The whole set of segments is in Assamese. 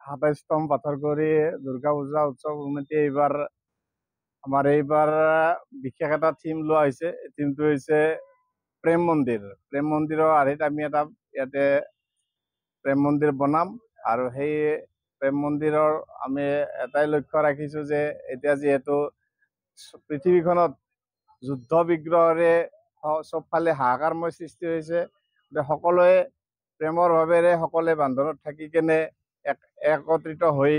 27তম পাথৰগুৰি দুৰ্গা পূজা উৎসৱ কমিটি আমাৰ এইবাৰ বিশেষ এটা থিম লোৱা হৈছে। থিমটো হৈছে প্ৰেম মন্দিৰ। প্ৰেম মন্দিৰৰ আৰ্হিত আমি এটা ইয়াতে প্ৰেম মন্দিৰ বনাম আৰু সেই প্ৰেম মন্দিৰৰ আমি এটাই লক্ষ্য ৰাখিছোঁ যে এতিয়া যিহেতু পৃথিৱীখনত যুদ্ধ বিগ্ৰহৰে চবফালে হাহাকাৰময় সৃষ্টি হৈছে, সকলোৱে প্ৰেমৰ ভাৱেৰে সকলোৱে বান্ধোনত থাকি কেনে একত্ৰিত হৈ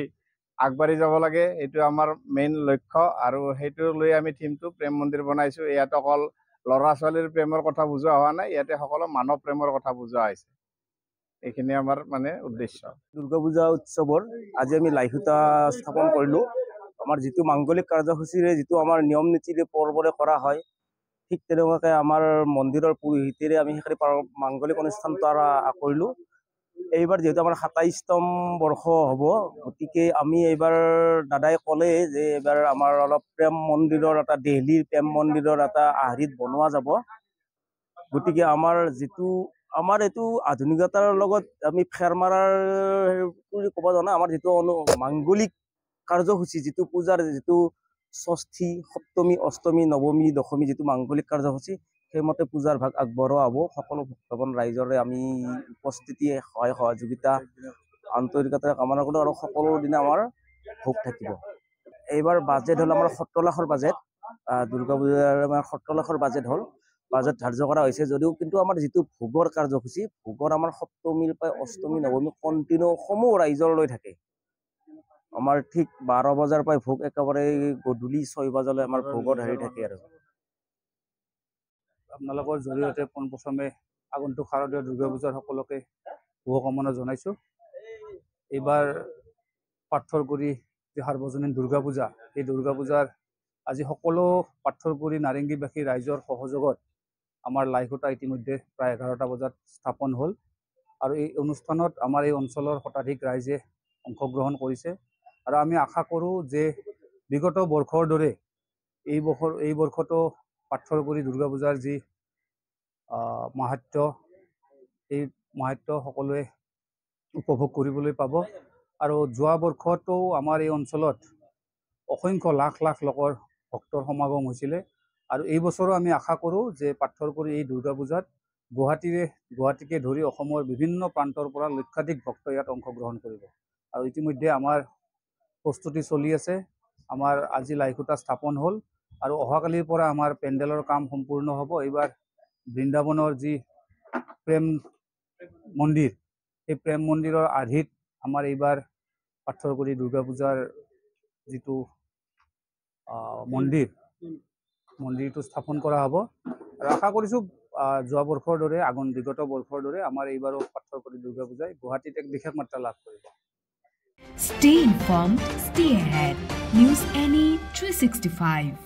আগবাঢ়ি যাব লাগে। এইটো আমাৰ মেইন লক্ষ্য আৰু সেইটো লৈ আমি থিমটো প্ৰেম মন্দিৰ বনাইছোঁ। ইয়াত অকল ল'ৰা ছোৱালীৰ প্ৰেমৰ কথা বুজোৱা হোৱা নাই, ইয়াতে সকলো মানৱ প্ৰেমৰ কথা বুজোৱা হৈছে। এইখিনি আমাৰ উদ্দেশ্য। দুৰ্গা পূজা উৎসৱৰ আজি আমি লাইখুটা স্থাপন কৰিলোঁ। আমাৰ যিটো মাংগলিক কাৰ্যসূচীৰে যিটো আমাৰ নিয়ম নীতিৰে পৰ্বৰে কৰা হয়, ঠিক তেনেকুৱাকৈ আমাৰ মন্দিৰৰ পুৰোহিতেৰে আমি সেইখিনি মাংগলিক অনুষ্ঠানটো কৰিলোঁ। এইবাৰ যিহেতু আমাৰ 27তম বৰ্ষ হ'ব, গতিকে আমি এইবাৰ দাদাই ক'লে যে এইবাৰ আমাৰ অলপ প্ৰেম মন্দিৰৰ দেহলীৰ প্ৰেম মন্দিৰৰ আৰ্হিত বনোৱা যাব। গতিকে আমাৰ এইটো আধুনিকতাৰ লগত আমি ফেৰ মাৰাৰ বুলি ক'ব জানা, আমাৰ যিটো মাংগলিক কাৰ্যসূচী, যিটো পূজাৰ যিটো ষষ্ঠী, সপ্তমী, অষ্টমী, নৱমী, দশমী যিটো মাংগলিক কাৰ্যসূচী, সেইমতে পূজাৰ ভাগ আগবঢ়োৱা হ'ব। সকলো ভক্তগণ ৰাইজৰে আমি উপস্থিতি, সহায় সহযোগিতা, আন্তৰিকতাৰে কামনা কৰোঁ আৰু সকলো দিনে আমাৰ ভোগ থাকিব। এইবাৰ বাজেট হ'ল আমাৰ 17 লাখৰ বাজেট। দুৰ্গা পূজাৰ আমাৰ 17 লাখৰ বাজেট হ'ল। বাজেট ধাৰ্য কৰা হৈছে যদিও কিন্তু আমাৰ যিটো ভোগৰ কাৰ্যসূচী, ভোগৰ আমাৰ সপ্তমীৰ পৰা অষ্টমী, নৱমী কণ্টিনিউ সমূহ ৰাইজৰ লৈ থাকে। আমাৰ ঠিক 12 বজাৰ পৰা ভোগ একেবাৰে গধূলি 6 বজালৈ আমাৰ ভোগৰ হেৰি থাকে। আৰু আপোনালোকৰ জৰিয়তে পোনপ্ৰথমে আগন্তুক শাৰদীয় দুৰ্গা পূজাৰ সকলোকে শুভকামনা জনাইছোঁ। এইবাৰ পাথৰগুৰি যি সাৰ্বজনীন দুৰ্গা পূজা, এই দুৰ্গা পূজাৰ আজি সকলো পাথৰগুৰি নাৰেংগীবাসী ৰাইজৰ সহযোগত আমাৰ লাইখুটা ইতিমধ্যে প্ৰায় 11টা বজাত স্থাপন হ'ল আৰু এই অনুষ্ঠানত আমাৰ এই অঞ্চলৰ শতাধিক ৰাইজে অংশগ্ৰহণ কৰিছে আৰু আমি আশা কৰোঁ যে বিগত বৰ্ষৰ দৰে এই বৰ্ষতো পাথৰগুৰি দুৰ্গা পূজাৰ যি মাহাত্ম্য, এই মাহাত্ম্য সকলোৱে উপভোগ কৰিবলৈ পাব। আৰু যোৱা বৰ্ষতো আমাৰ এই অঞ্চলত অসংখ্য লাখ লাখ লোকৰ ভক্তৰ সমাগম হৈছিলে আৰু এই বছৰো আমি আশা কৰোঁ যে পাথৰগুৰি এই দুৰ্গা পূজাত গুৱাহাটীকে ধৰি অসমৰ বিভিন্ন প্ৰান্তৰ পৰা লক্ষাধিক ভক্ত ইয়াত অংশগ্ৰহণ কৰিব। আৰু ইতিমধ্যে আমাৰ প্ৰস্তুতি চলি আছে। আমাৰ আজি লাইখুটা স্থাপন হ'ল আৰু অহাকালিৰ পৰা আমাৰ পেণ্ডেলৰ কাম সম্পূৰ্ণ হ'ব। এইবাৰ বৃন্দাবনৰ যি প্ৰেম মন্দিৰ, এই প্ৰেম মন্দিৰৰ আৰ্হিত আমাৰ এইবাৰ পাথৰগুৰি দুৰ্গা পূজাৰ যিটো মন্দিৰটো স্থাপন কৰা হ'ব আৰু আশা কৰিছোঁ যোৱা বৰ্ষৰ দৰে বিগত বৰ্ষৰ দৰে আমাৰ এইবাৰো পাথৰগুৰি দুৰ্গা পূজাই গুৱাহাটীত এক বিশেষ মাত্ৰা লাভ কৰিব। Stay informed, stay ahead. News NE 365.